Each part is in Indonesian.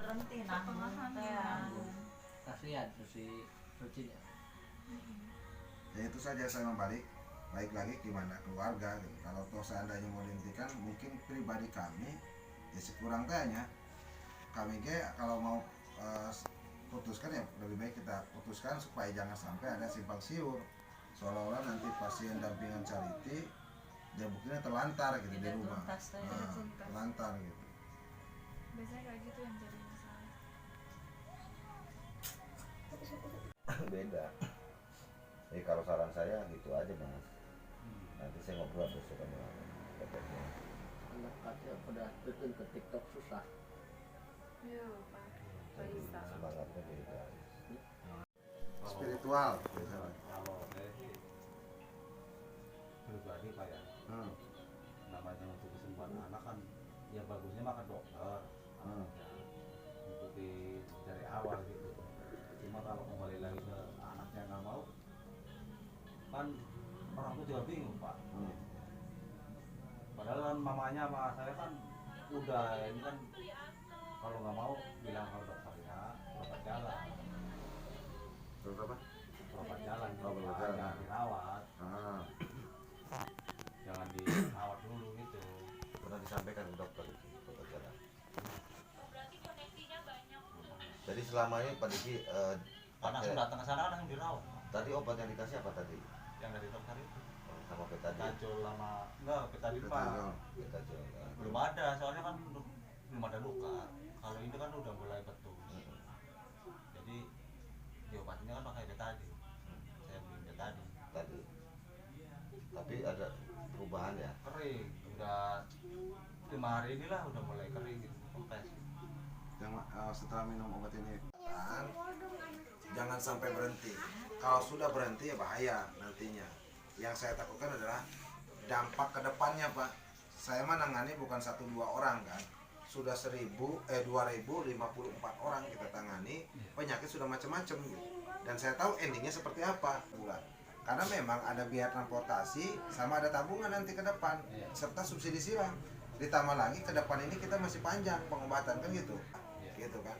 berhenti nanggung ya. Kasihan Suci ya. Ya itu saja saya membalik baik lagi gimana keluarga gitu. Kalau toh seandainya mau dihentikan mungkin pribadi kami ya sekurang tanya kami kalau mau putuskan ya lebih baik kita putuskan supaya jangan sampai ada simpang siur seolah-olah nanti pasien dampingan Charity dia buktinya terlantar gitu di rumah terlantar gitu. Biasanya kayak gitu yang jadi masalah. Beda. Jadi kalau saran saya gitu aja mas. Nanti saya ngobrol besok sama dokternya. Anak katanya pada terjun ke TikTok susah. Iya Pak. Jadi semangatnya beda. Spiritual Kalau saya sih pribadi Pak ya, namanya untuk kesembuhan anak kan ya bagusnya makan dokter anaknya untuk dari awal gitu. Cuma kalau kembali lagi ke anaknya nggak mau, kan orang tua juga bingung Pak. Padahal kan mamanya sama saya kan udah ini kan kalau nggak mau bilang kalau dokternya berobat jalan. terus apa? Berobat jalan, berobat jalan. jangan dirawat, jangan dirawat dulu gitu. Pernah disampaikan ke dokter itu dokter jalan. Jadi selama ini Pak Diki Langsung datang ke sana langsung dirawat. tadi obat yang dikasih apa tadi? Yang dari dokter itu. Sama petadin. Kajol lama enggak petadin Pak. Petadin. Belum ada, soalnya kan belum ada luka. Kalau ini kan udah mulai betul. Jadi diobatinnya kan pakai betadin. Saya beli betadin. Tadi. Tapi ada perubahan ya. Kering, udah 5 hari inilah udah mulai kering gitu, kempes. Setelah minum obat ini jangan sampai berhenti. Kalau sudah berhenti ya bahaya nantinya. Yang saya takutkan adalah dampak ke depannya Pak. Saya menangani bukan 1-2 orang kan. Sudah 2054 orang kita tangani, penyakit sudah macam-macam gitu. Dan saya tahu endingnya seperti apa bulan. Karena memang ada biaya transportasi sama ada tabungan nanti ke depan serta subsidi silang. Ditambah lagi ke depan ini kita masih panjang pengobatan kan gitu. Gitu kan.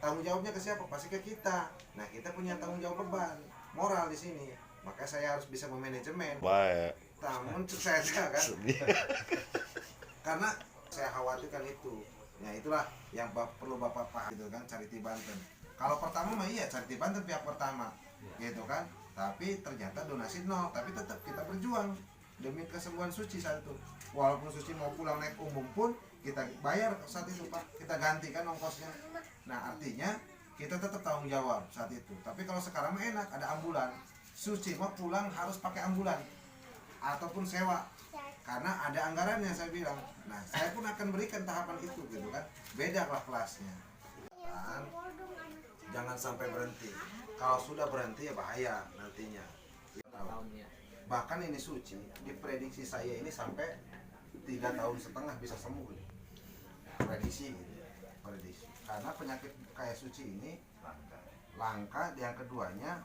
Tanggung jawabnya ke siapa? Pasti ke kita. Nah, kita punya tanggung jawab beban moral di sini. Maka saya harus bisa memanajemen. Baik. Namun saya kan. Karena saya khawatirkan itu. Ya itulah yang perlu Bapak paham gitu kan, Charity Banten. Kalau pertama mah iya Charity Banten pihak pertama. Gitu kan. Tapi ternyata donasi nol, tapi tetap kita berjuang demi kesembuhan Suci saat itu. Walaupun Suci mau pulang naik umum pun kita bayar saat itu Pak, kita gantikan ongkosnya. Nah artinya kita tetap tanggung jawab saat itu. Tapi kalau sekarang mah enak, ada ambulan. Suci mah pulang harus pakai ambulan ataupun sewa karena ada anggarannya saya bilang. Nah saya pun akan berikan tahapan itu gitu kan. Beda lah kelasnya. Dan jangan sampai berhenti. Kalau sudah berhenti ya bahaya nantinya. Tahunnya. Bahkan ini Suci diprediksi saya ini sampai 3,5 tahun bisa sembuh nih. Prediksi gitu. Prediksi. Karena penyakit kayak Suci ini langka. Yang keduanya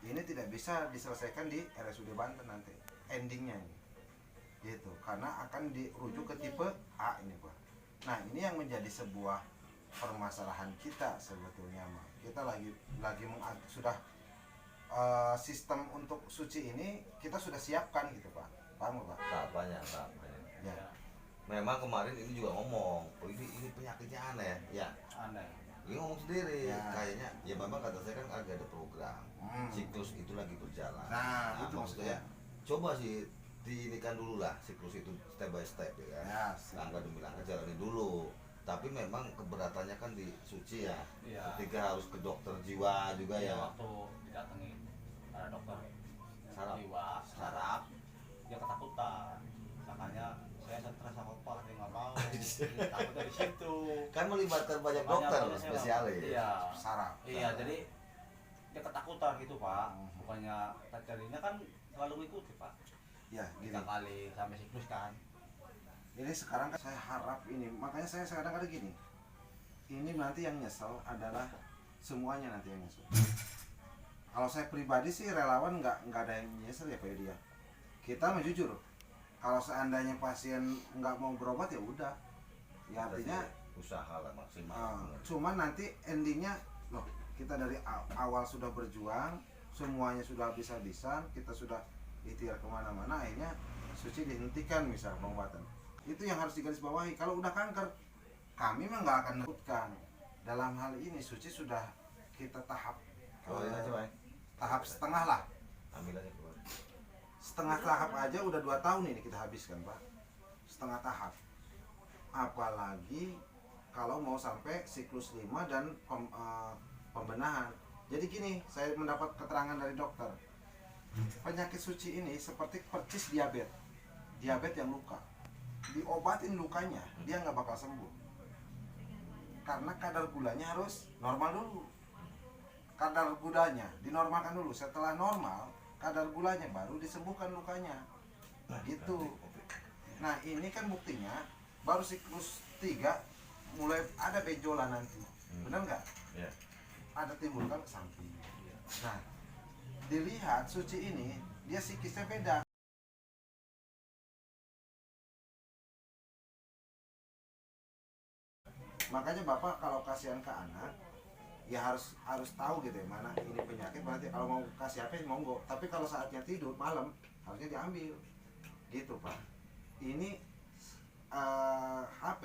ini tidak bisa diselesaikan di RSUD Banten nanti endingnya ini. Gitu. Karena akan dirujuk ke tipe A ini Pak. Nah ini yang menjadi sebuah permasalahan kita sebetulnya Pak. Kita sudah sistem untuk Suci ini kita sudah siapkan gitu Pak. Paham Pak? Tahapannya. Ya. Memang kemarin ini juga ngomong, oh ini penyakitnya aneh, ya. Aneh. Ini ngomong sendiri, Ya. kayaknya ya memang kata saya kan agak ada program, siklus itu lagi berjalan. Nah, itu maksudnya coba sih diinikan dulu lah siklus itu step by step ya kan. Ya, Langkah demi langkah jalani dulu. Tapi memang keberatannya kan di Suci ya. Iya. Ketika harus ke dokter jiwa juga ya. Waktu didatengin ada dokter Saraf. jiwa, saraf, dia ketakutan. Makanya saya stres sama Pak, dia nggak mau. Takut dari situ. Kan melibatkan banyak dokter spesialis. Iya. saraf. Iya, jadi dia ketakutan gitu Pak. Bukannya carinya kan selalu mengikuti Pak. Ya, gini. 3 kali sampai siklus kan. Ini sekarang kan saya harap ini, makanya saya kadang-kadang gini. Ini nanti yang nyesel adalah semuanya nanti yang nyesel. Kalau saya pribadi sih relawan nggak ada yang nyesel ya Pak Yudi ya. Kita mah jujur. Kalau seandainya pasien nggak mau berobat ya udah. Ya artinya usaha lah maksimal. Cuman nanti endingnya loh, kita dari awal sudah berjuang, semuanya sudah habis-habisan, kita sudah ikhtiar kemana-mana, akhirnya Suci dihentikan misal pengobatan. Itu yang harus digarisbawahi. Kalau udah kanker, kami mah nggak akan menurutkan. Dalam hal ini Suci sudah kita tahap Keluarin aja, Pak. tahap setengah lah. Ambil aja keluar. Setengah tahap aja udah 2 tahun ini kita habiskan, Pak. Setengah tahap. Apalagi kalau mau sampai siklus 5 dan pembenahan. Jadi gini, saya mendapat keterangan dari dokter. Penyakit Suci ini seperti percis diabetes. Diabetes yang luka. Diobatin lukanya, dia nggak bakal sembuh. Karena kadar gulanya harus normal dulu. Kadar gulanya dinormalkan dulu. Setelah normal, kadar gulanya baru disembuhkan lukanya. Gitu. Nah, ini kan buktinya baru siklus 3 mulai ada benjolan nanti. Benar nggak? Ya. Ada timbul kan ke samping. Nah, dilihat Suci ini dia psikisnya beda. Makanya Bapak kalau kasihan ke anak ya harus tahu gitu ya, mana ini penyakit, berarti kalau mau kasih HP monggo, tapi kalau saatnya tidur malam harusnya diambil gitu Pak. Ini HP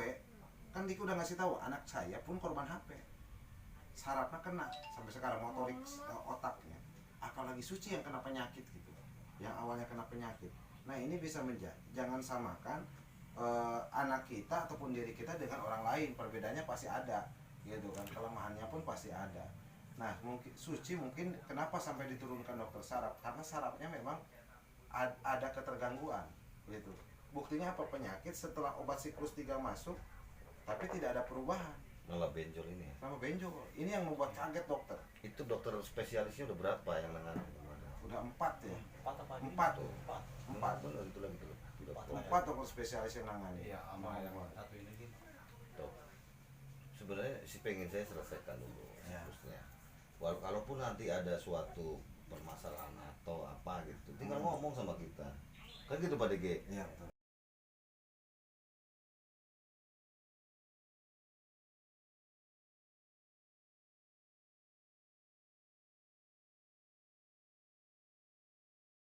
kan Diki udah ngasih tahu, anak saya pun korban HP, sarafnya kena sampai sekarang, motorik otaknya, apalagi Suci yang kena penyakit gitu, yang awalnya kena penyakit. Nah ini bisa menjadi, jangan samakan anak kita ataupun diri kita dengan orang lain, perbedaannya pasti ada gitu kan, kelemahannya pun pasti ada. Nah mungkin Suci mungkin kenapa sampai diturunkan dokter saraf, karena sarafnya memang ada ketergangguan gitu. Buktinya apa, penyakit setelah obat siklus 3 masuk tapi tidak ada perubahan, Malah benjol ini ya. sama benjol. Ini yang membuat kaget dokter. Itu dokter spesialisnya udah berapa yang nangani kemana? Udah 4 ya, 4 Benar itu lagi tuh. Udah 4 dokter spesialis yang nangani. Iya, sama yang satu ini gitu. Tuh. Sebenarnya sih pengen saya selesaikan dulu Ya. siklusnya. Kalaupun nanti ada suatu permasalahan atau apa gitu, tinggal ngomong sama kita. Kan gitu Pak DG. Iya betul.